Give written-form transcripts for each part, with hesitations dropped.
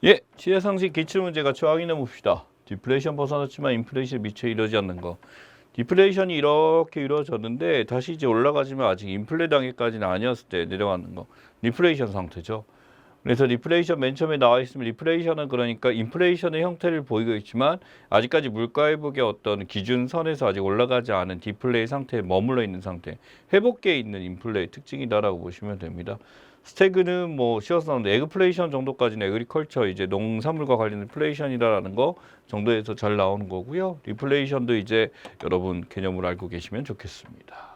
예, 시대상식 기출문제 같이 확인해 봅시다. 디플레이션 벗어났지만 인플레이션 미처 이루어지지 않는 거. 디플레이션이 이렇게 이루어졌는데 다시 이제 올라가지만 아직 인플레 단계까지는 아니었을 때 내려가는 거. 리플레이션 상태죠. 그래서 리플레이션 맨 처음에 나와 있으면 리플레이션은 그러니까 인플레이션의 형태를 보이고 있지만 아직까지 물가 회복의 어떤 기준선에서 아직 올라가지 않은 디플레이 상태에 머물러 있는 상태. 회복기에 있는 인플레의 특징이다라고 보시면 됩니다. 스태그는 뭐 쉬워서 나오는데 에그플레이션 정도까지는 에그리컬처 이제 농산물과 관련된 플레이션이라는 거 정도에서 잘 나오는 거고요. 리플레이션도 이제 여러분 개념을 알고 계시면 좋겠습니다.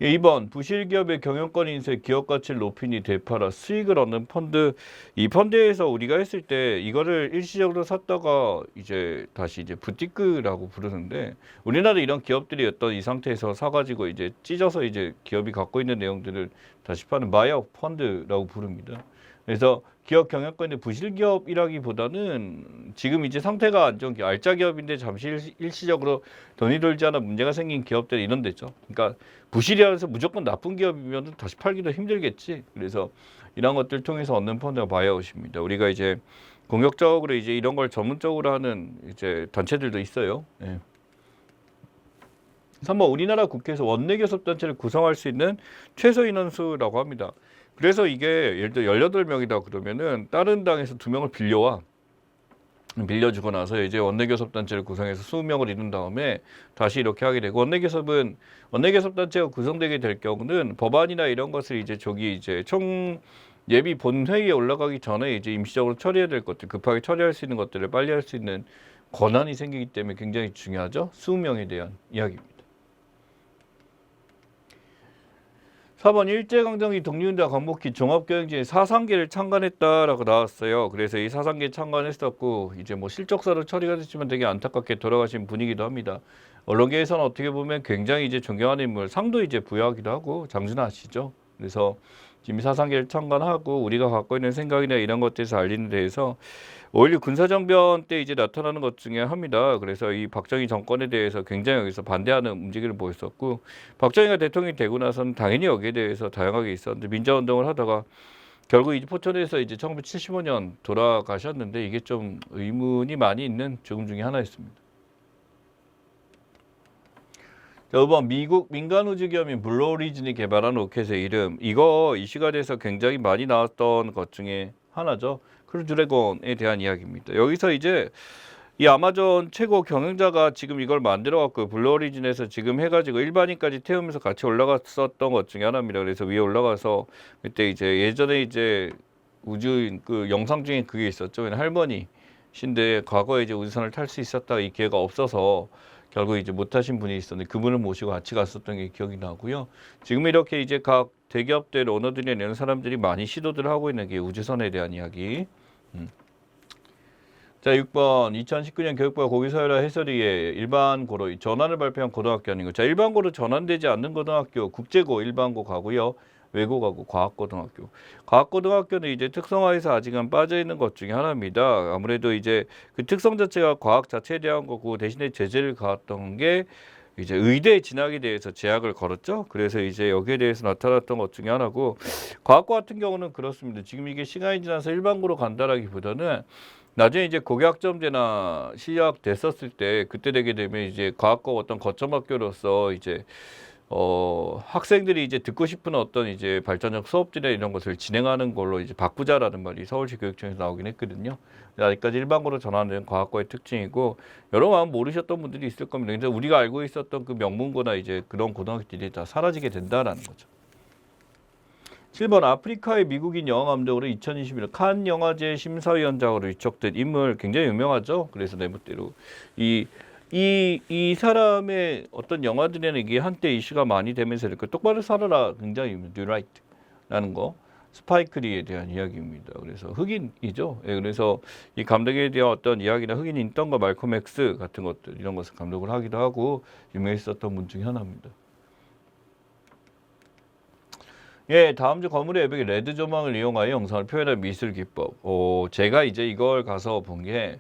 2번 부실기업의 경영권 인수에 기업 가치를 높이니 되팔아 수익을 얻는 펀드. 이 펀드에서 우리가 했을 때 이거를 일시적으로 샀다가 이제 다시 이제 부티크라고 부르는데 우리나라 이런 기업들이 어떤 이 상태에서 사가지고 이제 찢어서 이제 기업이 갖고 있는 내용들을 다시 파는 바이아웃 펀드라고 부릅니다. 그래서 기업 경영권의 부실기업이라기보다는 지금 이제 상태가 안 좋은 기업, 알짜 기업인데 잠시 일시적으로 돈이 돌지 않아 문제가 생긴 기업들 이런 데죠. 그러니까 부실이라서 무조건 나쁜 기업이면 다시 팔기도 힘들겠지. 그래서 이런 것들 통해서 얻는 펀드가 바이아웃입니다. 우리가 이제 공격적으로 이제 이런 걸 전문적으로 하는 이제 단체들도 있어요. 예. 3번 우리나라 국회에서 원내교섭단체를 구성할 수 있는 최소 인원수라고 합니다. 그래서 이게 예를 들어 18명이다 그러면은 다른 당에서 2명을 빌려주고 나서 이제 원내교섭단체를 구성해서 20명을 이룬 다음에 다시 이렇게 하게 되고 원내교섭단체가 구성되게 될 경우는 법안이나 이런 것을 이제 이제 총 예비 본회의에 올라가기 전에 이제 임시적으로 처리해야 될 것들, 급하게 처리할 수 있는 것들을 빨리 할 수 있는 권한이 생기기 때문에 굉장히 중요하죠. 20명에 대한 이야기입니다. 4번 일제강점기 독립운동 광복기 종합경영진의 사상계를 창간했다라고 나왔어요. 그래서 이 사상계 창간했었고 이제 뭐 실적사로 처리가 됐지만 되게 안타깝게 돌아가신 분이기도 합니다. 언론계에서는 어떻게 보면 굉장히 이제 존경하는 인물, 상도 이제 부여하기도 하고 장준하 아시죠? 그래서 지금 사상계를 창간하고 우리가 갖고 있는 생각이나 이런 것들에서 알리는 데에서 5.16 군사정변 때 이제 나타나는 것 중에 합니다. 그래서 이 박정희 정권에 대해서 굉장히 여기서 반대하는 움직임을 보였었고 박정희가 대통령이 되고 나서는 당연히 여기에 대해서 다양하게 있었는데 민주화운동을 하다가 결국 이제 포천에서 이제 1975년 돌아가셨는데 이게 좀 의문이 많이 있는 죽음 중에 하나였습니다. 자, 5번 미국 민간 우주 기업인 블루 오리진이 개발한 로켓의 이름. 이거 이슈가 돼서 굉장히 많이 나왔던 것 중에 하나죠. 크루드래곤에 대한 이야기입니다. 여기서 이제 이 아마존 최고 경영자가 지금 이걸 만들어갖고 블루 오리진에서 지금 해가지고 일반인까지 태우면서 같이 올라갔었던 것 중에 하나입니다. 그래서 위에 올라가서 그때 이제 예전에 이제 우주인 그 영상 중에 그게 있었죠. 할머니신데 과거에 이제 우주선을 탈 수 있었다 이 기회가 없어서 결국 이제 못하신 분이 있었는데 그분을 모시고 같이 갔었던 게 기억이 나고요. 지금 이렇게 이제 각 대기업들 오너들이나 이런 사람들이 많이 시도를 하고 있는 게 우주선에 대한 이야기. 자, 6번 2019년 교육부가 고기서열화 해설위에 일반고로 전환을 발표한 고등학교 아닌 거. 자, 일반고로 전환되지 않는 고등학교 국제고 일반고 가고요. 외고가고 과학고등학교. 과학고등학교는 이제 특성화에서 아직은 빠져 있는 것 중에 하나입니다. 아무래도 이제 그 특성 자체가 과학 자체에 대한 거고 대신에 제재를 가했던 게 이제 의대 진학에 대해서 제약을 걸었죠. 그래서 이제 여기에 대해서 나타났던 것 중에 하나고 과학고 같은 경우는 그렇습니다. 지금 이게 시간이 지나서 일반고로 간다라기보다는 나중에 이제 고교학점제나 시작됐었을 때 그때 되게 되면 이제 과학고 어떤 거점 학교로서 이제 학생들이 이제 듣고 싶은 어떤 이제 발전적 수업들이나 이런 것을 진행하는 걸로 이제 바꾸자라는 말이 서울시 교육청에서 나오긴 했거든요. 아직까지 일반고로 전환된 과학고의 특징이고 여러 번 모르셨던 분들이 있을 겁니다. 근데 우리가 알고 있었던 그 명문고나 이제 그런 고등학교들이 다 사라지게 된다라는 거죠. 7번 아프리카의 미국인 영화 감독으로 2021년 칸 영화제 심사위원장으로 위촉된 인물 굉장히 유명하죠. 그래서 내멋대로 이 사람의 어떤 영화들에는 이게 한때 이슈가 많이 되면서 이렇게 똑바로 살아라 굉장히 뉴라이트라는 거 스파이크리에 대한 이야기입니다. 그래서 흑인이죠. 예, 그래서 이 감독에 대한 어떤 이야기나 흑인 인턴과 말콤 X 같은 것들 이런 것을 감독을 하기도 하고 유명했었던 분 중에 하나입니다. 예, 다음 주 건물의 외벽에 레드 조망을 이용하여 영상을 표현한 미술 기법. 제가 이제 이걸 가서 본 게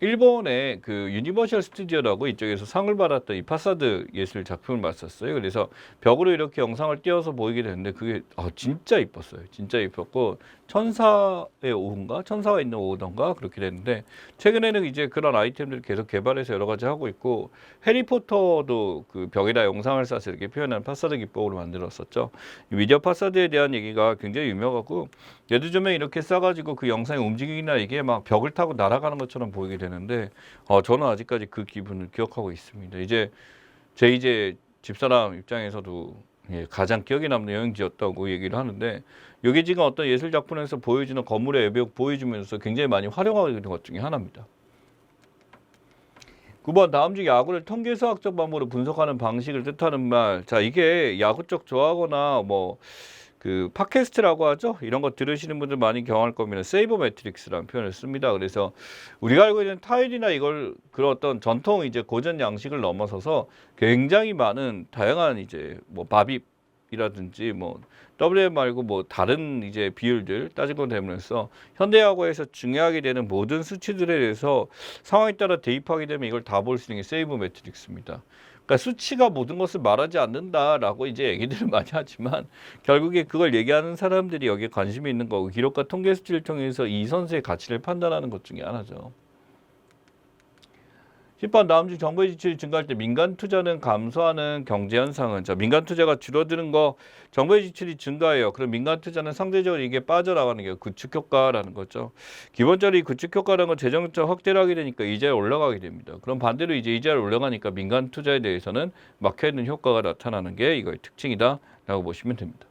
일본의 그 유니버셜 스튜디오라고 이쪽에서 상을 받았던 이 파사드 예술 작품을 봤었어요. 그래서 벽으로 이렇게 영상을 띄워서 보이게 됐는데 그게 진짜 이뻤어요. 진짜 이뻤고 천사의 오후인가? 천사가 있는 오후던가 그렇게 됐는데 최근에는 이제 그런 아이템들을 계속 개발해서 여러 가지 하고 있고 해리포터도 그 벽에다 영상을 쏴서 이렇게 표현한 파사드 기법으로 만들었었죠. 이 미디어 파사드에 대한 얘기가 굉장히 유명하고 예를 들면 이렇게 쏴가지고 그 영상이 움직이나 이게 막 벽을 타고 날아가는 것처럼 보이게 되는데 저는 아직까지 그 기분을 기억하고 있습니다. 이제 집사람 입장에서도 가장 기억에 남는 여행지였다고 얘기를 하는데 이게 지금 어떤 예술 작품에서 보여주는 건물의 외벽 보여주면서 굉장히 많이 활용하게 되는 것 중에 하나입니다. 9번 다음 중 야구를 통계수학적 방법으로 분석하는 방식을 뜻하는 말. 자, 이게 야구 쪽 좋아하거나 뭐 그 팟캐스트라고 하죠. 이런 거 들으시는 분들 많이 경험할 겁니다. 세이버 매트릭스라는 표현을 씁니다. 그래서 우리가 알고 있는 타일이나 이걸 그런 어떤 전통 이제 고전 양식을 넘어서서 굉장히 많은 다양한 이제 뭐 바빕이라든지 뭐 WM 말고 뭐 다른 이제 비율들 따지고 되면서 현대야구에서 중요하게 되는 모든 수치들에 대해서 상황에 따라 대입하게 되면 이걸 다 볼 수 있는 게 세이버 매트릭스입니다. 그러니까 수치가 모든 것을 말하지 않는다라고 이제 얘기들을 많이 하지만 결국에 그걸 얘기하는 사람들이 여기에 관심이 있는 거고 기록과 통계 수치를 통해서 이 선수의 가치를 판단하는 것 중에 하나죠. 10번 다음 중 정부의 지출이 증가할 때 민간 투자는 감소하는 경제 현상은 자 민간 투자가 줄어드는 거 정부의 지출이 증가해요. 그럼 민간 투자는 상대적으로 이게 빠져나가는 게 구축 효과라는 거죠. 기본적으로 이 구축 효과라는 건 재정적 확대를 하게 되니까 이자율 올라가게 됩니다. 그럼 반대로 이제 이자율 올라가니까 민간 투자에 대해서는 막혀 있는 효과가 나타나는 게 이거의 특징이다라고 보시면 됩니다.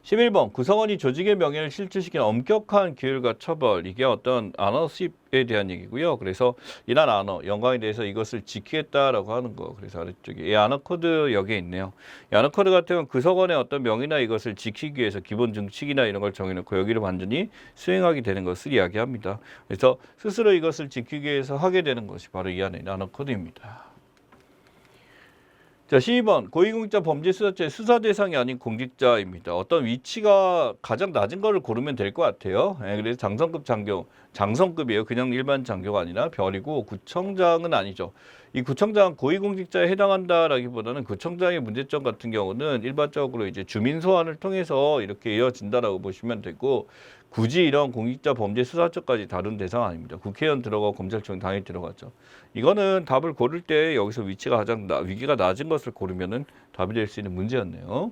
11번 구성원이 조직의 명예를 실추시키는 엄격한 규율과 처벌 이게 어떤 아너십에 대한 얘기고요. 그래서 이란 아너 영광에 대해서 이것을 지키겠다라고 하는 거. 그래서 아래쪽에 이 아너 코드 여기에 있네요. 이 아너 코드 같은 경우는 구성원의 어떤 명예나 이것을 지키기 위해서 기본 증칙이나 이런 걸 정해놓고 여기를 완전히 수행하게 되는 것을 이야기합니다. 그래서 스스로 이것을 지키기 위해서 하게 되는 것이 바로 이 안에 아너 코드입니다. 자, 12번 고위공직자 범죄수사죄 수사 대상이 아닌 공직자입니다. 어떤 위치가 가장 낮은 거를 고르면 될 것 같아요. 그래서 장성급 장교, 장성급이에요. 그냥 일반 장교가 아니라 별이고 구청장은 아니죠. 이 구청장 고위공직자에 해당한다라기보다는 구청장의 문제점 같은 경우는 일반적으로 이제 주민 소환을 통해서 이렇게 이어진다라고 보시면 되고 굳이 이런 공직자 범죄 수사처까지 다룬 대상 아닙니다. 국회의원 들어가고 검찰청 당연히 들어갔죠. 이거는 답을 고를 때 여기서 위치가 가장 위기가 낮은 것을 고르면은 답이 될 수 있는 문제였네요.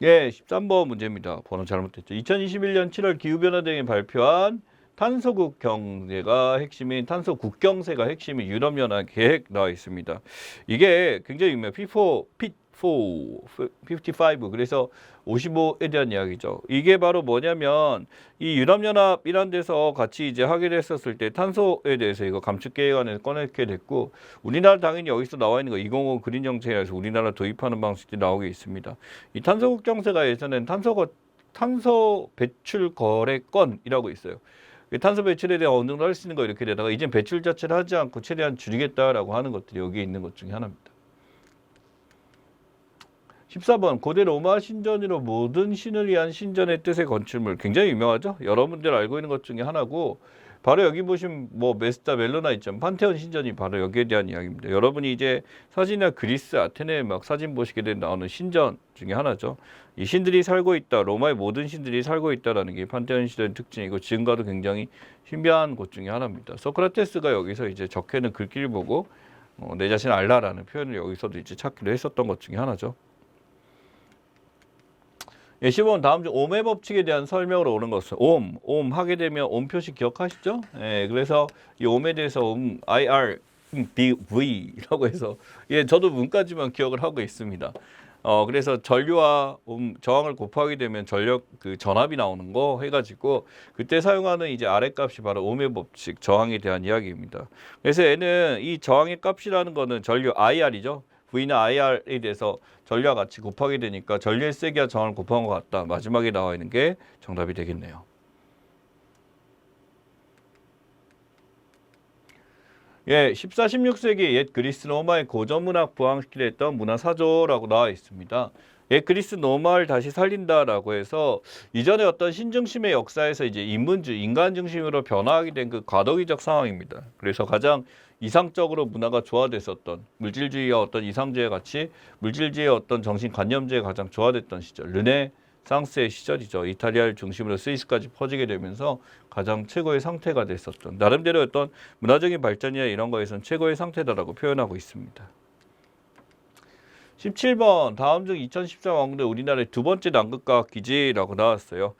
예, 13번 문제입니다. 번호 잘못됐죠. 2021년 7월 기후변화 등이 발표한 탄소국 경제가 핵심인 탄소 국경세가 핵심인 유럽연합 계획 나와 있습니다. 이게 굉장히 유명해요. P55 그래서 55에 대한 이야기죠. 이게 바로 뭐냐면 이 유럽연합이란 데서 같이 이제 하게 됐었을 때 탄소에 대해서 이거 감축 계획안에서 꺼내게 됐고 우리나라 당연히 여기서 나와 있는 거 2050 그린 정책에서 우리나라 도입하는 방식이 나오게 있습니다. 이 탄소 국경세가 예전엔 탄소 배출 거래권이라고 있어요. 탄소 배출에 대한 어느 정도 할 수 있는 거 이렇게 되다가 이젠 배출 자체를 하지 않고 최대한 줄이겠다라고 하는 것들이 여기에 있는 것 중에 하나입니다. 14번 고대 로마 신전으로 모든 신을 위한 신전의 뜻의 건축물 굉장히 유명하죠. 여러분들 알고 있는 것 중에 하나고 바로 여기 보시면 뭐 메스타 멜로나 있죠. 판테온 신전이 바로 여기에 대한 이야기입니다. 여러분이 이제 사진이나 그리스 아테네 막 사진 보시게 되면 나오는 신전 중에 하나죠. 이 신들이 살고 있다. 로마의 모든 신들이 살고 있다라는 게 판테온 시대의 특징이고 지금과도 굉장히 신비한 곳 중에 하나입니다. 소크라테스가 여기서 이제 적혀있는 글귀를 보고 내 자신 알라라는 표현을 여기서도 이제 찾기로 했었던 것 중에 하나죠. 예, 15번 다음 중 옴의 법칙에 대한 설명으로 오는 것은 옴 하게 되면 옴 표시 기억하시죠? 예, 그래서 이 옴에 대해서 IRBV라고 해서 예, 저도 문까지만 기억을 하고 있습니다. 그래서 전류와 저항을 곱하게 되면 전력 그 전압이 나오는 거 해가지고 그때 사용하는 이제 R의 값이 바로 옴의 법칙 저항에 대한 이야기입니다. 그래서 얘는 이 저항의 값이라는 거는 전류 IR이죠. V는 IR에 대해서 전류와 같이 곱하게 되니까 전류의 세기와 저항을 곱한 것 같다. 마지막에 나와 있는 게 정답이 되겠네요. 예, 14, 16세기 옛 그리스 로마의 고전 문학 부흥시키려 했던 문화사조라고 나와 있습니다. 옛 그리스 로마를 다시 살린다라고 해서 이전에 어떤 신중심의 역사에서 이제 인문주의, 인간 중심으로 변화하게 된 그 과도기적 상황입니다. 그래서 가장 이상적으로 문화가 조화됐었던 물질주의와 어떤 이상주의 같이 물질주의의 어떤 정신관념주의가 가장 조화됐던 시절 르네상스의 시절이죠. 이탈리아를 중심으로 스위스까지 퍼지게 되면서 가장 최고의 상태가 됐었던 나름대로 어떤 문화적인 발전이나 이런 거에서는 최고의 상태다라고 표현하고 있습니다. 17번 다음 중 2014 왕국의 우리나라의 두 번째 남극과학기지라고 나왔어요.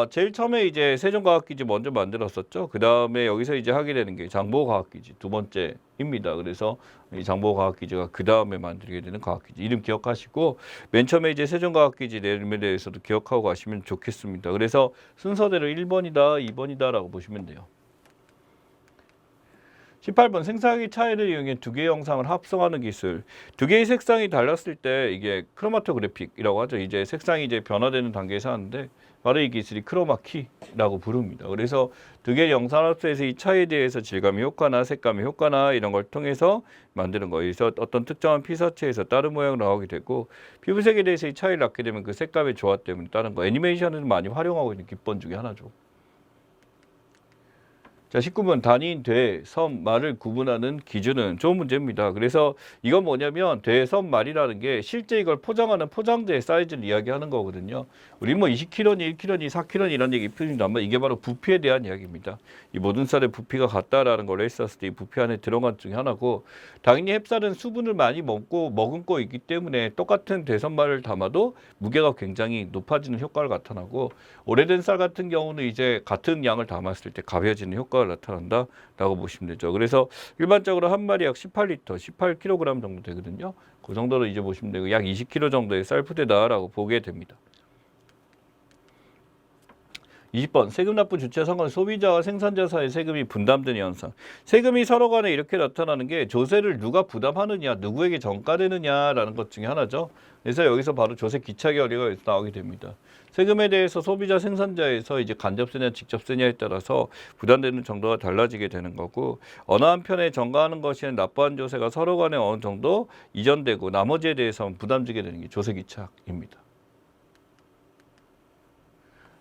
제일 처음에 이제 세종과학기지 먼저 만들었었죠. 그 다음에 여기서 이제 하게 되는 게 장보고과학기지 두 번째입니다. 그래서 이 장보고과학기지가 그 다음에 만들게 되는 과학기지 이름 기억하시고 맨 처음에 이제 세종과학기지 내림에 대해서도 기억하고 가시면 좋겠습니다. 그래서 순서대로 1번이다, 2번이다라고 보시면 돼요. 18번 생성기 차이를 이용해 두 개의 영상을 합성하는 기술. 두 개의 색상이 달랐을 때 이게 크로마토그래픽이라고 하죠. 이제 색상이 이제 변화되는 단계에서 하는데 바로 이 기술이 크로마키라고 부릅니다. 그래서 두 개의 영상 합성에서 이 차이에 대해서 질감의 효과나 색감의 효과나 이런 걸 통해서 만드는 거예요. 그래서 어떤 특정한 피사체에서 다른 모양으로 나오게 되고 피부색에 대해서 이 차이를 낳게 되면 그 색감의 조화 때문에 다른 거. 애니메이션을 많이 활용하고 있는 기법 중에 하나죠. 자, 19번 단위인 돼, 섬, 말을 구분하는 기준은 좋은 문제입니다. 그래서 이건 뭐냐면 돼, 섬, 말이라는 게 실제 이걸 포장하는 포장재의 사이즈를 이야기하는 거거든요. 우리 뭐 20kg니 1kg니 4kg니 이런 얘기 표현합니다. 이게 바로 부피에 대한 이야기입니다. 이 모든 쌀의 부피가 같다라는 걸 했었을 때 이 부피 안에 들어간 중에 하나고 당연히 햅쌀은 수분을 많이 머금고 있기 때문에 똑같은 대선말을 담아도 무게가 굉장히 높아지는 효과를 나타나고 오래된 쌀 같은 경우는 이제 같은 양을 담았을 때 가벼워지는 효과가 나타난다라고 보시면 되죠. 그래서 일반적으로 한 마리 약 18리터, 18kg 정도 되거든요. 그 정도로 이제 보시면 되고 약 20kg 정도의 쌀푸대다라고 보게 됩니다. 20번 세금 납부 주체 상관 소비자와 생산자 사이 세금이 분담되는 현상. 세금이 서로 간에 이렇게 나타나는 게 조세를 누가 부담하느냐, 누구에게 전가되느냐라는 것 중에 하나죠. 그래서 여기서 바로 조세 기차 결의가 나오게 됩니다. 세금에 대해서 소비자 생산자에서 이제 간접세냐 직접세냐에 따라서 부담되는 정도가 달라지게 되는 거고 어느 한편에 전가하는 것이 납부한 조세가 서로 간에 어느 정도 이전되고 나머지에 대해서는 부담지게 되는 게 조세 기차입니다.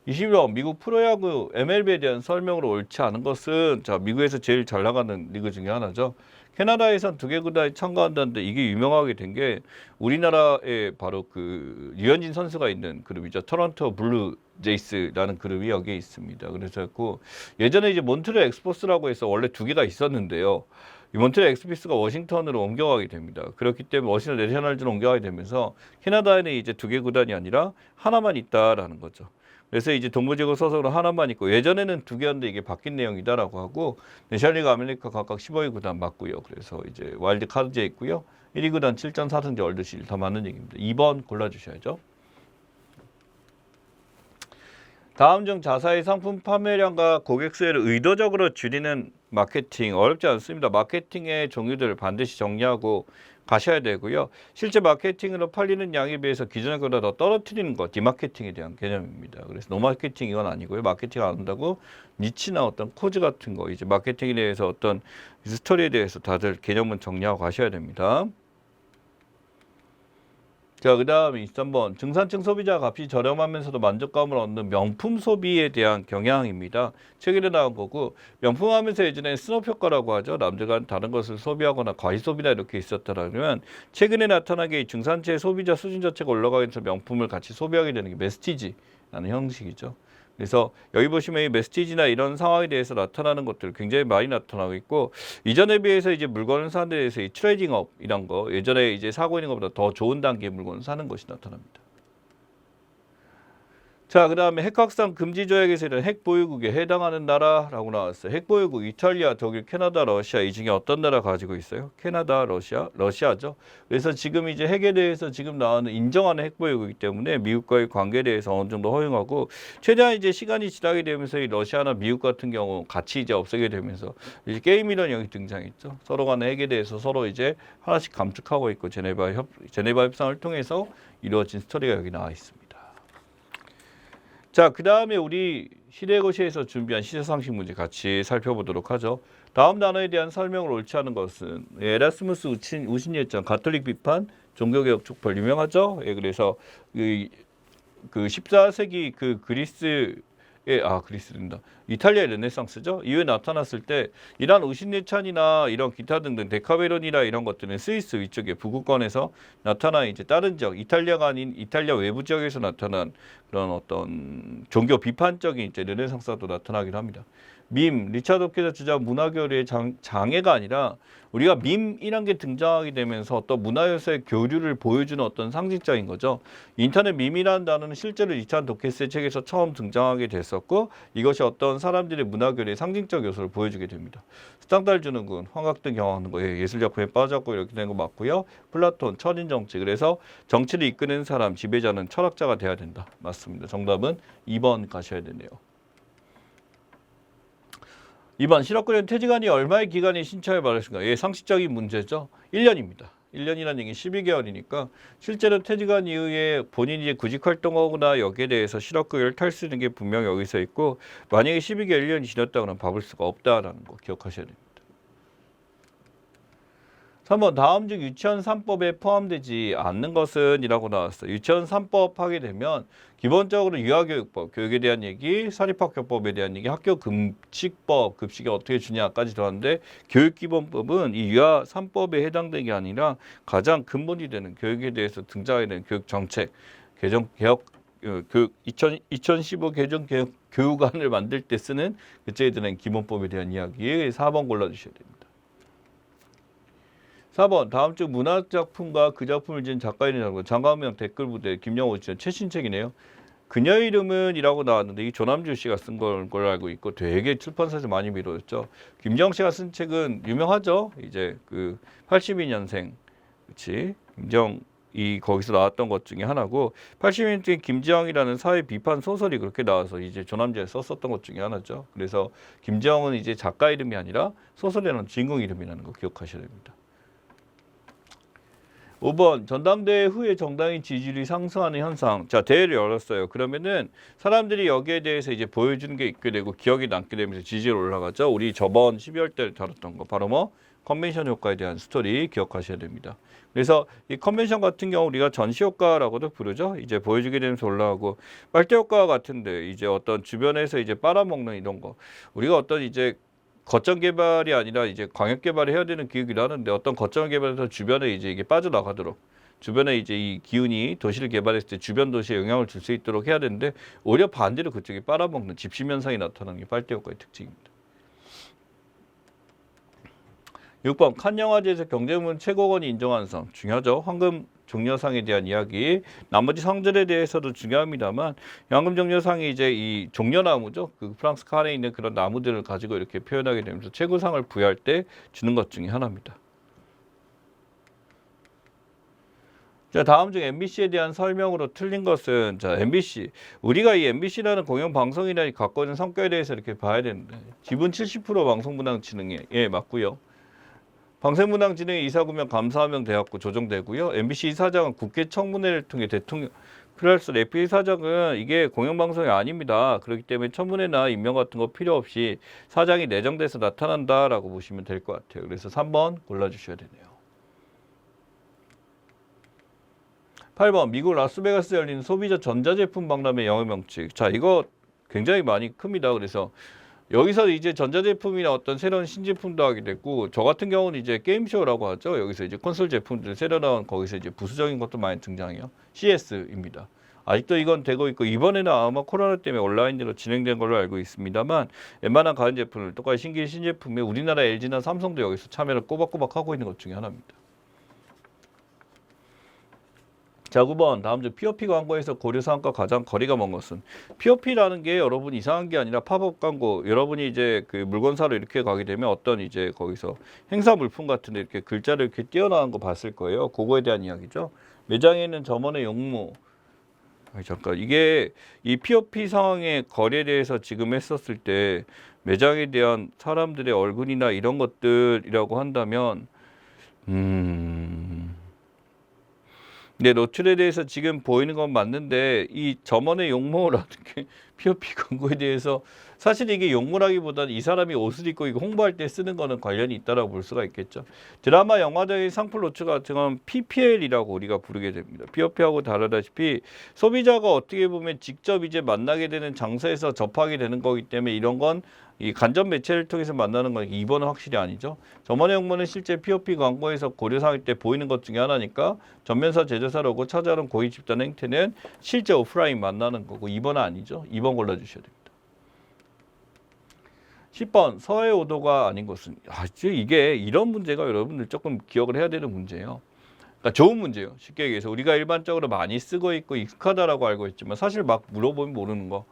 21번 미국 프로야구 MLB에 대한 설명으로 옳지 않은 것은 자 미국에서 제일 잘 나가는 리그 중에 하나죠. 캐나다에선 두 개 구단이 참가한다는데 이게 유명하게 된 게 우리나라에 바로 그 류현진 선수가 있는 그룹이죠. 토론토 블루 제이스라는 그룹이 여기에 있습니다. 그래서 예전에 이제 몬트리올 엑스포스라고 해서 원래 두 개가 있었는데요. 이 몬트리올 엑스포스가 워싱턴으로 옮겨가게 됩니다. 그렇기 때문에 워싱턴 내셔널즈로 옮겨가게 되면서 캐나다에는 이제 두 개 구단이 아니라 하나만 있다라는 거죠. 그래서 이제 동부지구 소속으로 하나만 있고 예전에는 두 개였는데 이게 바뀐 내용이다라고 하고 내셔널리그 아메리카 각각 15위 구단 맞고요. 그래서 이제 와일드 카드제 있고요. 1위 구단 7.4승제 월드시리즈 다 맞는 얘기입니다. 2번 골라주셔야죠. 다음 중 자사의 상품 판매량과 고객 수혜를 의도적으로 줄이는 마케팅 어렵지 않습니다. 마케팅의 종류들을 반드시 정리하고 가셔야 되고요. 실제 마케팅으로 팔리는 양에 비해서 기존의 것보다 더 떨어뜨리는 것, 디마케팅에 대한 개념입니다. 그래서 노마케팅 이건 아니고요. 마케팅 안 한다고 니치나 어떤 코즈 같은 거, 이제 마케팅에 대해서 어떤 스토리에 대해서 다들 개념은 정리하고 가셔야 됩니다. 자, 그 다음에 23번 중산층 소비자 값이 저렴하면서도 만족감을 얻는 명품 소비에 대한 경향입니다. 최근에 나온 거고 명품 하면서 예전에 스노프 효과라고 하죠. 남들과 다른 것을 소비하거나 과시 소비나 이렇게 있었다면 최근에 나타난 게 중산층의 소비자 수준 자체가 올라가면서 명품을 같이 소비하게 되는 게 메스티지라는 형식이죠. 그래서 여기 보시면 이 메스티지나 이런 상황에 대해서 나타나는 것들 굉장히 많이 나타나고 있고 이전에 비해서 이제 물건을 사는 데 대해서 이 트레이딩업 이런 거 예전에 이제 사고 있는 것보다 더 좋은 단계의 물건을 사는 것이 나타납니다. 자, 그 다음에 핵 확산 금지 조약에서 이런 핵 보유국에 해당하는 나라라고 나왔어요. 핵 보유국 이탈리아, 독일, 캐나다, 러시아 이 중에 어떤 나라 가지고 있어요? 캐나다, 러시아, 러시아죠. 그래서 지금 이제 핵에 대해서 지금 나오는 인정하는 핵 보유국이기 때문에 미국과의 관계에 대해서 어느 정도 허용하고 최대한 이제 시간이 지나게 되면서 이 러시아나 미국 같은 경우 같이 이제 없애게 되면서 이제 게임이라는 영역이 등장했죠. 서로 간의 핵에 대해서 서로 이제 하나씩 감축하고 있고 제네바 협상을 통해서 이루어진 스토리가 여기 나와 있습니다. 자, 그 다음에 우리 시대고시에서 준비한 시세상식 문제 같이 살펴보도록 하죠. 다음 단어에 대한 설명을 옳지 않은 것은 에라스무스 우신예장 가톨릭 비판 종교개혁 촉발 유명하죠. 예, 그래서 그 14세기 그 그리스의 그리스입니다. 이탈리아의 르네상스죠. 이후에 나타났을 때 이란 우신네찬이나 이런 기타 등등 데카메론이나 이런 것들은 스위스 위쪽에 북구권에서 나타난 이제 다른 지역, 이탈리아가 아닌 이탈리아 외부 지역에서 나타난 그런 어떤 종교 비판적인 이제 르네상스가 또 나타나기도 합니다. 리차드 호키가 주장 문화교류의 장애가 아니라 우리가 밈이란 게 등장하게 되면서 어떤 문화요소의 교류를 보여주는 어떤 상징적인 거죠. 인터넷 밈이라는 단어는 실제로 리차드 도키스의 책에서 처음 등장하게 됐었고 이것이 어떤 사람들의 문화교류의 상징적 요소를 보여주게 됩니다. 수당달 주는 군, 환각 등 경험하는 거, 예술작품에 빠졌고 이렇게 된 거 맞고요. 플라톤, 철인정치. 그래서 정치를 이끄는 사람, 지배자는 철학자가 돼야 된다. 맞습니다. 정답은 2번 가셔야 되네요. 2번 실업급여 퇴직안이 얼마의 기간이 신청을 받았습니까? 상식적인 문제죠. 1년입니다. 1년이라는 얘기 12개월이니까 실제로 퇴직한 이후에 본인이 이제 구직활동하거나 여기에 대해서 실업급여를 탈 수 있는 게 분명히 여기서 있고 만약에 12개월 1년이 지났다 그러면 받을 수가 없다라는 거 기억하셔야 됩니다. 3번 다음 중 유치원 3법에 포함되지 않는 것은 이라고 나왔어요. 유치원 3법 하게 되면 기본적으로 유아교육법, 교육에 대한 얘기, 사립학교법에 대한 얘기, 학교급식법, 급식이 어떻게 주냐까지 들어왔는데 교육기본법은 이 유아 3법에 해당되는 게 아니라 가장 근본이 되는 교육에 대해서 등장하게 되는 교육정책, 개혁, 교육 2015 개정 교육안을 만들 때 쓰는 그때에 드는 기본법에 대한 이야기 4번 골라주셔야 됩니다. 4번 다음 중 문학작품과 그 작품을 지은 작가 이름이라고 장가은명 댓글 부대 김영호 씨 최신책이네요. 그녀의 이름은 이라고 나왔는데 이 조남주 씨가 쓴 걸로 알고 있고 되게 출판사에서 많이 미뤄졌죠. 김정 씨가 쓴 책은 유명하죠. 이제 그 82년생 그렇지 김정이 거기서 나왔던 것 중에 하나고 82년생 김지영이라는 사회 비판 소설이 그렇게 나와서 이제 조남주에 썼었던 것 중에 하나죠. 그래서 김지영은 이제 작가 이름이 아니라 소설에는 주인공 이름이라는 거 기억하셔야 됩니다. 5번 전당대회 후에 정당의 지지율이 상승하는 현상. 자, 대회를 열었어요. 그러면은 사람들이 여기에 대해서 이제 보여주는 게 있게 되고 기억이 남게 되면서 지지율 올라가죠. 우리 저번 12월 때 다뤘던 거 바로 뭐 컨벤션 효과에 대한 스토리 기억하셔야 됩니다. 그래서 이 컨벤션 같은 경우 우리가 전시 효과라고도 부르죠. 이제 보여주게 되면서 올라가고 빨대 효과 같은데 이제 어떤 주변에서 이제 빨아먹는 이런 거 우리가 어떤 이제 거점 개발이 아니라 이제 광역 개발을 해야 되는 기획이라 하는데 어떤 거점 개발에서 주변에 이제 이게 빠져나가도록 주변에 이제 이 기운이 도시를 개발했을 때 주변 도시에 영향을 줄 수 있도록 해야 되는데 오히려 반대로 그쪽이 빨아먹는 집심 현상이 나타나는 게 빨대 효과의 특징입니다. 6번 칸 영화제에서 경제부문 최고권이 인정하는 상 중요하죠. 황금 종려상에 대한 이야기. 나머지 상들에 대해서도 중요합니다만 황금 종려상이 이제 이 종려나무죠. 그 프랑스 칸에 있는 그런 나무들을 가지고 이렇게 표현하게 되면서 최고상을 부여할 때 주는 것 중에 하나입니다. 자, 다음 중 MBC에 대한 설명으로 틀린 것은 자, MBC. 우리가 이 MBC라는 공영방송이라는 갖고 있는 성격에 대해서 이렇게 봐야 되는데 지분 70% 방송문화진흥에 맞고요. 방송문화진흥의 이사구명 감사하명 대학구 조정되고요. MBC 이사장은 국회 청문회를 통해 대통령 플러스 래피 이사장은 이게 공영방송이 아닙니다. 그렇기 때문에 청문회나 임명 같은 거 필요 없이 사장이 내정돼서 나타난다라고 보시면 될 것 같아요. 그래서 3번 골라주셔야 되네요. 8번 미국 라스베가스에 열린 소비자 전자제품 박람회 영어 명칭. 자, 이거 굉장히 많이 큽니다. 그래서 여기서 이제 전자제품이나 어떤 새로운 신제품도 하게 됐고 저 같은 경우는 이제 게임쇼라고 하죠. 여기서 이제 콘솔 제품들 새로 나온 거기서 이제 부수적인 것도 많이 등장해요. CS입니다. 아직도 이건 되고 있고 이번에는 아마 코로나 때문에 온라인으로 진행된 걸로 알고 있습니다만 웬만한 가전제품을 똑같이 신제품에 우리나라 LG나 삼성도 여기서 참여를 꼬박꼬박 하고 있는 것 중에 하나입니다. 자, 9번 다음 주 POP 광고에서 고려사항과 가장 거리가 먼 것은 POP라는 게 여러분 이상한 게 아니라 팝업 광고 여러분이 이제 그 물건 사러 이렇게 가게 되면 어떤 이제 거기서 행사 물품 같은데 이렇게 글자를 이렇게 띄어나간 거 봤을 거예요. 그거에 대한 이야기죠. 매장에 있는 점원의 용모 잠깐 이게 이 POP 상황의 거리에 대해서 지금 했었을 때 매장에 대한 사람들의 얼굴이나 이런 것들이라고 한다면 네, 노출에 대해서 지금 보이는 건 맞는데 이 점원의 용모라는 게 POP 광고에 대해서 사실 이게 욕문하기보다는 이 사람이 옷을 입고 이거 홍보할 때 쓰는 거는 관련이 있다라고 볼 수가 있겠죠. 드라마, 영화 등의 상품 노출 같은 건 PPL이라고 우리가 부르게 됩니다. POP하고 다르다시피 소비자가 어떻게 보면 직접 이제 만나게 되는 장소에서 접하게 되는 거기 때문에 이런 건 이 간접 매체를 통해서 만나는 건 2번은 확실히 아니죠. 저번의 용문은 실제 POP 광고에서 고려사항일 때 보이는 것 중에 하나니까 전면사 제조사로고 찾아오는 고객 집단 행태는 실제 오프라인 만나는 거고 2번은 아니죠. 2번 골라주셔야 됩니다. 10번 서해 오도가 아닌 것은 이게 이런 문제가 여러분들 조금 기억을 해야 되는 문제예요. 그러니까 좋은 문제예요. 쉽게 얘기해서 우리가 일반적으로 많이 쓰고 있고 익숙하다라고 알고 있지만 사실 막 물어보면 모르는 거.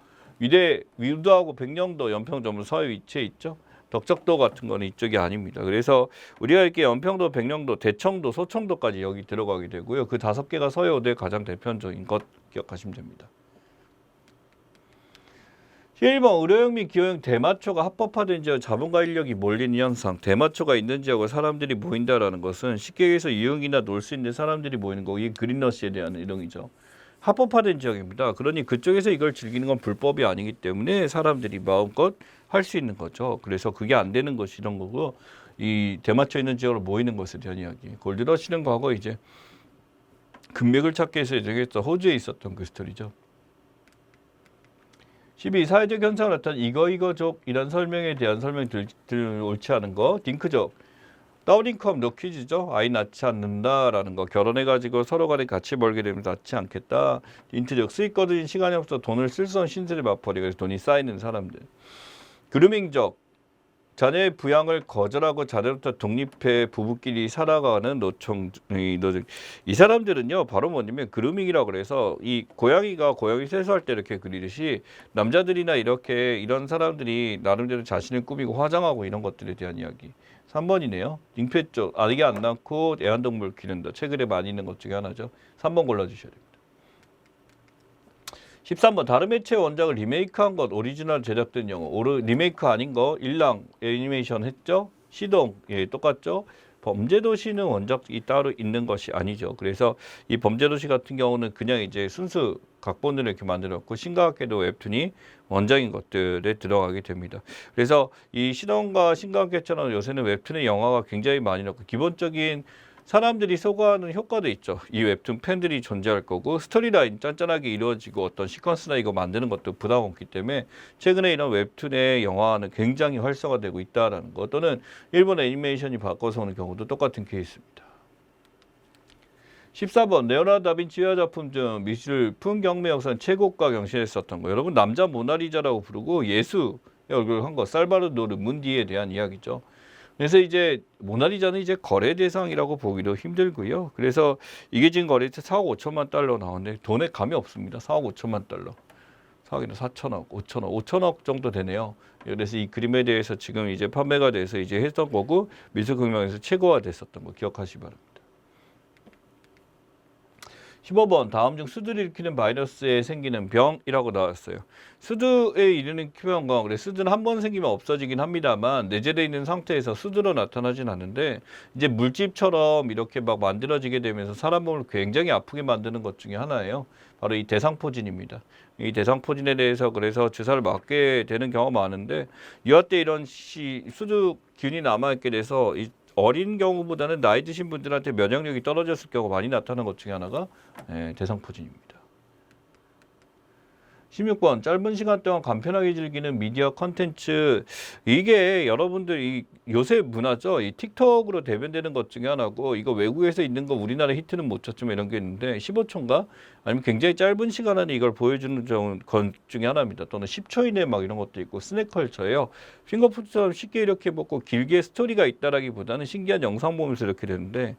위도하고 백령도 연평 전부 서해 위치에 있죠. 덕적도 같은 거는 이쪽이 아닙니다. 그래서 우리가 이렇게 연평도, 백령도, 대청도, 소청도까지 여기 들어가게 되고요. 그 5개가 서해 오도의 가장 대표적인 것 기억하시면 됩니다. 1번 의료용 및 기호용 대마초가 합법화된 지역 자본가 인력이 몰리는 현상. 대마초가 있는 지역에 사람들이 모인다라는 것은 쉽게 얘기해서 이용이나 놀 수 있는 사람들이 모이는 거. 이게 그린러시에 대한 이론이죠. 합법화된 지역입니다. 그러니 그쪽에서 이걸 즐기는 건 불법이 아니기 때문에 사람들이 마음껏 할 수 있는 거죠. 그래서 그게 안 되는 것이 이런 거고 이 대마초 있는 지역으로 모이는 것에 대한 이야기. 골드러시는 과거 이제 금맥을 찾기 위해서 예정했던 호주에 있었던 그 스토리죠. 12. 사회적 현상을 나타낸 이거족 이런 설명에 대한 설명들 옳지 않은 거. 딩크족. 다운인컴 너 퀴즈죠. 아이 낳지 않는다라는 거. 결혼해가지고 서로 간에 같이 벌게 되면 낳지 않겠다. 인트적 수익 거둔 시간이 없어 돈을 쓸 수 없는 신세를 맛보리. 그래서 돈이 쌓이는 사람들. 그루밍적. 자녀의 부양을 거절하고 자녀부터 독립해 부부끼리 살아가는 이 사람들은요 바로 뭐냐면 그루밍이라고 그래서 이 고양이가 고양이 세수할 때 이렇게 그리듯이 남자들이나 이렇게 이런 사람들이 나름대로 자신을 꾸미고 화장하고 이런 것들에 대한 이야기. 3번이네요. 링패 쪽 아기 안 낳고 애완동물 기른다. 최근에 많이 있는 것 중에 하나죠. 3번 골라주셔야 됩니다. 13번 다른 매체의 원작을 리메이크한 것 오리지널 제작된 영화 리메이크 아닌 거 일랑 애니메이션 했죠. 시동 똑같죠. 범죄도시는 원작이 따로 있는 것이 아니죠. 그래서 이 범죄도시 같은 경우는 그냥 이제 순수 각본으로 이렇게 만들었고 심각하게도 웹툰이 원작인 것들에 들어가게 됩니다. 그래서 이 시동과 심각하게처럼 요새는 웹툰의 영화가 굉장히 많이 나고 기본적인 사람들이 소거하는 효과도 있죠. 이 웹툰 팬들이 존재할 거고 스토리라인 짠짠하게 이루어지고 어떤 시퀀스나 이거 만드는 것도 부담 없기 때문에 최근에 이런 웹툰의 영화는 굉장히 활성화되고 있다라는 거 또는 일본 애니메이션이 바꿔서 오는 경우도 똑같은 케이스입니다. 14번 레오나르도 다빈치 유화 작품 중 미술 풍경매 역사는 최고가 경신했었던 거. 여러분 남자 모나리자라고 부르고 예수의 얼굴을 한 거 살바도르 문디에 대한 이야기죠. 그래서 이제 모나리자는 이제 거래 대상이라고 보기도 힘들고요. 그래서 이게 지금 거래처 4억 5천만 달러 나오는데 돈에 감이 없습니다. 4억 5천만 달러. 4억이나 4천억, 5천억 정도 되네요. 그래서 이 그림에 대해서 지금 이제 판매가 돼서 이제 했던 거고 미술극명에서 최고화 됐었던 거 기억하시기 바랍니다. 15번 다음 중 수두를 일으키는 바이러스에 생기는 병이라고 나왔어요. 수두에 이르는 병과 그래 수두는 한 번 생기면 없어지긴 합니다만 내재되어 있는 상태에서 수두로 나타나진 않는데 이제 물집처럼 이렇게 막 만들어지게 되면서 사람 몸을 굉장히 아프게 만드는 것 중에 하나예요. 바로 이 대상포진입니다. 이 대상포진에 대해서 그래서 주사를 맞게 되는 경우가 많은데 유아 때 이런 수두 균이 남아있게 돼서 어린 경우보다는 나이 드신 분들한테 면역력이 떨어졌을 경우가 많이 나타나는 것 중에 하나가 대상포진입니다. 16번 짧은 시간 동안 간편하게 즐기는 미디어 컨텐츠 이게 여러분들 요새 문화죠. 이 틱톡으로 대변되는 것 중에 하나고 이거 외국에서 있는 거 우리나라 히트는 못 쳤지만 이런 게 있는데 15초인가 아니면 굉장히 짧은 시간 안에 이걸 보여주는 것 중에 하나입니다. 또는 10초 이내 막 이런 것도 있고 스낵컬처예요. 핑거푸드처럼 쉽게 이렇게 먹고 길게 스토리가 있다라기보다는 신기한 영상 보면서 이렇게 되는데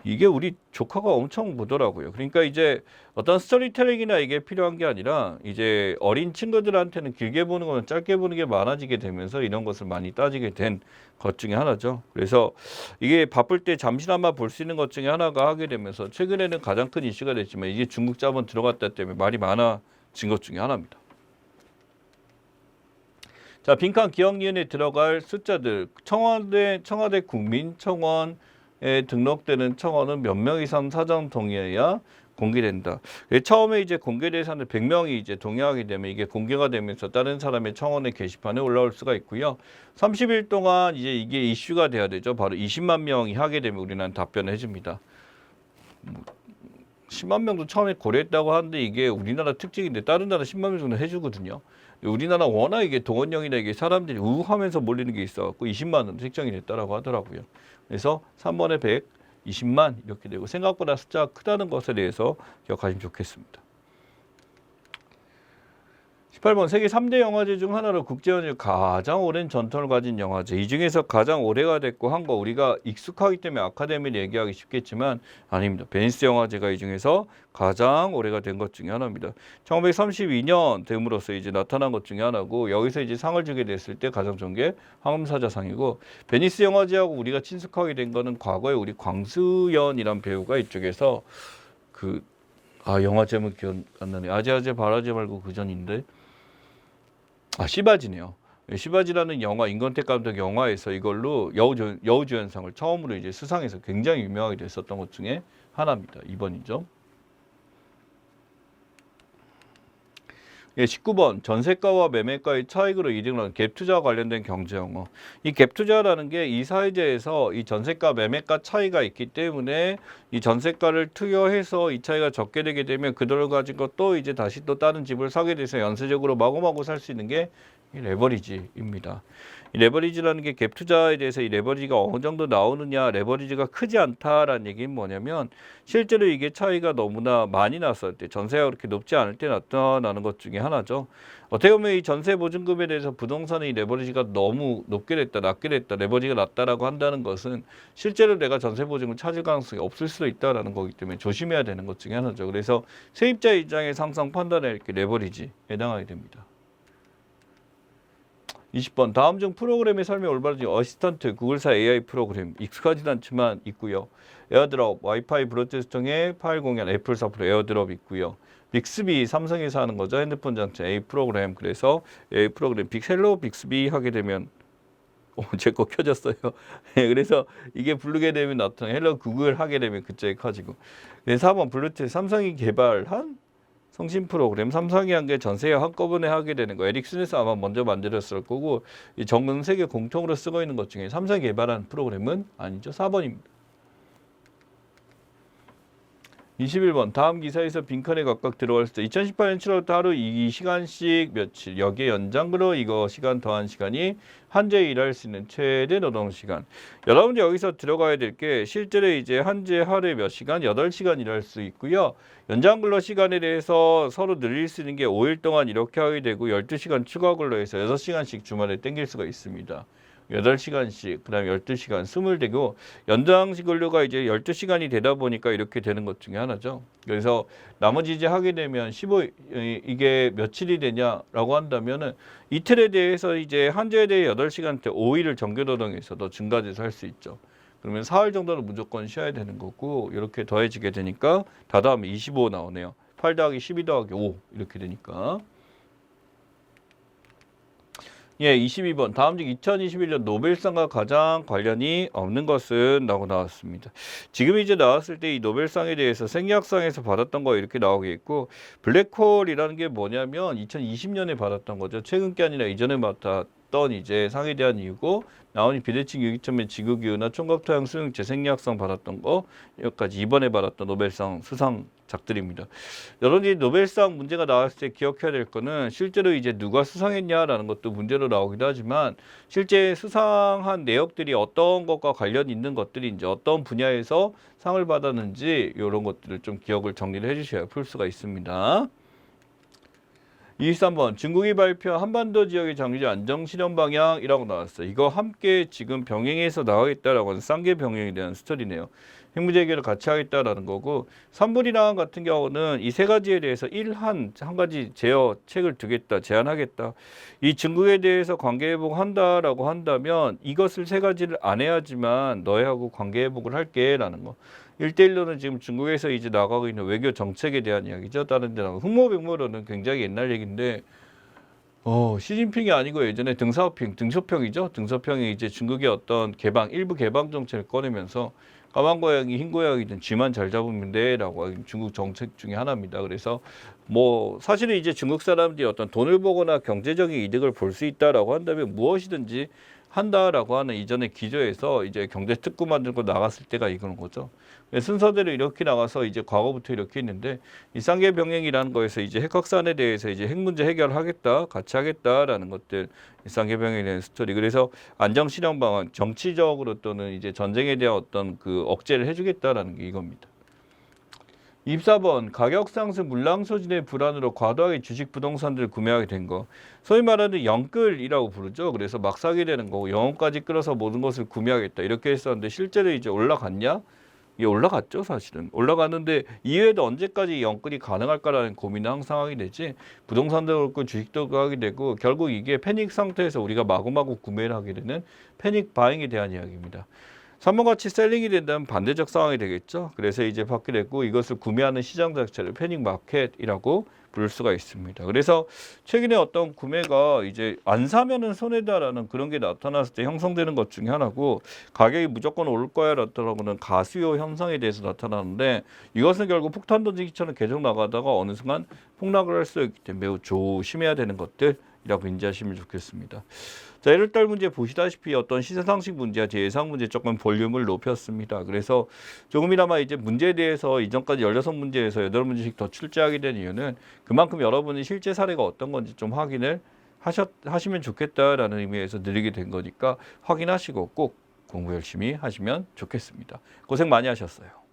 이게 우리 조카가 엄청 보더라고요. 그러니까 이제 어떤 스토리텔링이나 이게 필요한 게 아니라 이제 어린 친구들한테는 길게 보는 거는 짧게 보는 게 많아지게 되면서 이런 것을 많이 따지게 된 것 중에 하나죠. 그래서 이게 바쁠 때 잠시나마 볼 수 있는 것 중에 하나가 하게 되면서 최근에는 가장 큰 이슈가 됐지만 이게 중국 자본 들어갔다 때문에 말이 많아진 것 중에 하나입니다. 자, 빈칸 기억니은에 들어갈 숫자들 청와대 국민청원 등록되는 청원은 몇 명 이상 사전 동의해야 공개된다. 처음에 이제 공개 대상들 100명이 이제 동의하게 되면 이게 공개가 되면서 다른 사람의 청원의 게시판에 올라올 수가 있고요. 30일 동안 이제 이게 이슈가 돼야 되죠. 바로 20만 명이 하게 되면 우리는 답변을 해줍니다. 10만 명도 처음에 고려했다고 하는데 이게 우리나라 특징인데 다른 나라 10만 명 정도 해주거든요. 우리나라 워낙 이게 동원령이나 이게 사람들이 우하면서 몰리는 게 있어갖고 20만 원 책정이 됐다라고 하더라고요. 그래서 3번에 100, 20만 이렇게 되고 생각보다 숫자가 크다는 것에 대해서 기억하시면 좋겠습니다. 18번 세계 3대 영화제 중 하나로 국제연예계 가장 오랜 전통을 가진 영화제. 이 중에서 가장 오래가 됐고 한 거 우리가 익숙하기 때문에 아카데미를 얘기하기 쉽겠지만 아닙니다. 베니스 영화제가 이 중에서 가장 오래가 된 것 중에 하나입니다. 1932년 됨으로써 이제 나타난 것 중에 하나고 여기서 이제 상을 주게 됐을 때 가장 좋은 게 황금사자상이고 베니스 영화제하고 우리가 친숙하게 된 거는 과거에 우리 광수연이란 배우가 이쪽에서 영화 제목 기억 안 나네. 아재아재 바라지 말고 그 전인데 시바지네요. 시바지라는 영화 임권택 감독 영화에서 이걸로 여우주연상을 처음으로 이제 수상해서 굉장히 유명하게 됐었던 것 중에 하나입니다. 2번이죠. 19번 전세가와 매매가의 차익으로 이득을 하는 갭투자와 관련된 경제용어. 이 갭투자라는 게 이 사회제에서 이 전세가 매매가 차이가 있기 때문에 이 전세가를 투여해서 이 차이가 적게 되게 되면 그 돈을 가지고 또 이제 다시 또 다른 집을 사게 돼서 연쇄적으로 마구마구 살 수 있는 게 이 레버리지입니다. 이 레버리지라는 게 갭 투자에 대해서 이 레버리지가 어느 정도 나오느냐, 레버리지가 크지 않다라는 얘기는 뭐냐면 실제로 이게 차이가 너무나 많이 났을 때, 전세가 그렇게 높지 않을 때 나타나는 것 중에 하나죠. 어떻게 보면 이 전세 보증금에 대해서 부동산의 레버리지가 너무 높게 됐다, 낮게 됐다, 레버리지가 낮다라고 한다는 것은 실제로 내가 전세 보증을 찾을 가능성이 없을 수도 있다라는 거기 때문에 조심해야 되는 것 중에 하나죠. 그래서 세입자 입장에서 항상 판단해 이렇게 레버리지에 해당하게 됩니다. 20번 다음 중 프로그램의 설명 올바르지 어시스턴트 구글사 AI 프로그램 익숙하지는 않지만 있고요. 에어드롭 와이파이 블루투스 통해 파일 공유한 애플사 프로 에어드롭 있고요. 빅스비 삼성에서 하는 거죠. 핸드폰 장치 A 프로그램. 그래서 A 프로그램 빅헬로 빅스비 하게 되면 제 거 켜졌어요. 그래서 이게 부르게 되면 나타나 헬로 구글 하게 되면 그쪽이 커지고. 그래서 4번 블루투스 삼성이 개발한 성신 프로그램 삼성이 한 게 전 세계 한꺼번에 하게 되는 거. 에릭슨에서 아마 먼저 만들었을 거고 이 전 세계 공통으로 쓰고 있는 것 중에 삼성이 개발한 프로그램은 아니죠. 4번입니다. 21번 다음 기사에서 빈칸에 각각 들어갈 때 2018년 7월부터 하루 2시간씩 며칠 여기에 연장으로 이거 시간 더한 시간이 한주에 일할 수 있는 최대 노동시간. 여러분들 여기서 들어가야 될 게 실제로 이제 한주에 하루에 몇 시간 8시간 일할 수 있고요. 연장 근로 시간에 대해서 서로 늘릴 수 있는 게 5일 동안 이렇게 하게 되고 12시간 추가 근로해서 6시간씩 주말에 땡길 수가 있습니다. 8시간씩, 그 다음에 12시간, 20되고, 연장식 근로가 이제 12시간이 되다 보니까 이렇게 되는 것 중에 하나죠. 그래서 나머지 이제 하게 되면 이게 며칠이 되냐라고 한다면은 이틀에 대해서 이제 한 주에 대해 8시간 때 5일을 정규노동에서 더 증가돼서 할 수 있죠. 그러면 4일 정도는 무조건 쉬어야 되는 거고, 이렇게 더해지게 되니까 다 더하면 25 나오네요. 8 더하기 12 더하기 5 이렇게 되니까. 22번 다음 중 2021년 노벨상과 가장 관련이 없는 것은 라고 나왔습니다. 지금 이제 나왔을 때 이 노벨상에 대해서 생리학상에서 받았던 거 이렇게 나오게 있고 블랙홀이라는 게 뭐냐면 2020년에 받았던 거죠. 최근 게 아니라 이전에 받았던 이제 상에 대한 이유고 나온이 비대칭 유기점의 지구기후나 총각토양 수용체 생리학상 받았던 거 여기까지 이번에 받았던 노벨상 수상작들입니다. 여러분이 노벨상 문제가 나왔을 때 기억해야 될 거는 실제로 이제 누가 수상했냐라는 것도 문제로 나오기도 하지만 실제 수상한 내역들이 어떤 것과 관련 있는 것들인지 어떤 분야에서 상을 받았는지 이런 것들을 좀 기억을 정리를 해주셔야 풀 수가 있습니다. 23번 중국이 발표한 한반도 지역의 장기적 안정실현 방향이라고 나왔어요. 이거 함께 지금 병행해서 나가겠다라고 하는 쌍계 병행에 대한 스토리네요. 핵문제 해결을 같이 하겠다라는 거고 3분이랑 같은 경우는 이 세 가지에 대해서 한 가지 제어책을 두겠다, 제안하겠다. 이 중국에 대해서 관계 회복한다라고 한다면 이것을 세 가지를 안 해야지만 너희하고 관계 회복을 할게라는 거. 1대1로는 지금 중국에서 이제 나가고 있는 외교 정책에 대한 이야기죠. 다른 데는 흑모백모로는 굉장히 옛날 얘기인데 시진핑이 아니고 예전에 등쇼평이죠. 등쇼평이 이제 중국의 어떤 일부 개방 정책을 꺼내면서 까만 고양이, 흰 고양이든 쥐만 잘 잡으면 돼라고 하는 중국 정책 중에 하나입니다. 그래서 뭐 사실은 이제 중국 사람들이 어떤 돈을 보거나 경제적인 이득을 볼 수 있다라고 한다면 무엇이든지 한다라고 하는 이전의 기조에서 이제 경제 특구 만들고 나갔을 때가 이거는 거죠. 순서대로 이렇게 나가서 이제 과거부터 이렇게 했는데 이 쌍계 병행이라는 거에서 이제 핵 확산에 대해서 이제 핵 문제 해결하겠다, 같이 하겠다라는 것들 이 쌍계 병행에 대한 스토리. 그래서 안정 실현 방안, 정치적으로 또는 이제 전쟁에 대한 어떤 그 억제를 해주겠다라는 게 이겁니다. 24번 가격 상승 물량 소진의 불안으로 과도하게 주식 부동산들을 구매하게 된 거. 소위 말하는 영끌이라고 부르죠. 그래서 막 사게 되는 거고 영혼까지 끌어서 모든 것을 구매하겠다 이렇게 했었는데 실제로 이제 올라갔냐? 이게 올라갔죠, 사실은. 올라갔는데 이후에도 언제까지 영끌이 가능할까라는 고민을 항상 하게 되지. 부동산도 그렇고 주식도 하게 되고 결국 이게 패닉 상태에서 우리가 마구마구 구매를 하게 되는 패닉 바잉에 대한 이야기입니다. 3번 같이 셀링이 된다면 반대적 상황이 되겠죠. 그래서 이제 받게 됐고 이것을 구매하는 시장 자체를 패닉 마켓이라고 부를 수가 있습니다. 그래서 최근에 어떤 구매가 이제 안 사면은 손해다라는 그런 게 나타났을 때 형성되는 것 중에 하나고 가격이 무조건 오를 거야라는 가수요 현상에 대해서 나타나는데 이것은 결국 폭탄 던지기처럼 계속 나가다가 어느 순간 폭락을 할 수 있기 때문에 매우 조심해야 되는 것들이라고 인지하시면 좋겠습니다. 자, 1월달 문제 보시다시피 어떤 시세상식 문제와 예상 문제 조금 볼륨을 높였습니다. 그래서 조금이나마 이제 문제에 대해서 이전까지 16문제에서 8문제씩 더 출제하게 된 이유는 그만큼 여러분이 실제 사례가 어떤 건지 좀 확인을 하시면 좋겠다라는 의미에서 드리게 된 거니까 확인하시고 꼭 공부 열심히 하시면 좋겠습니다. 고생 많이 하셨어요.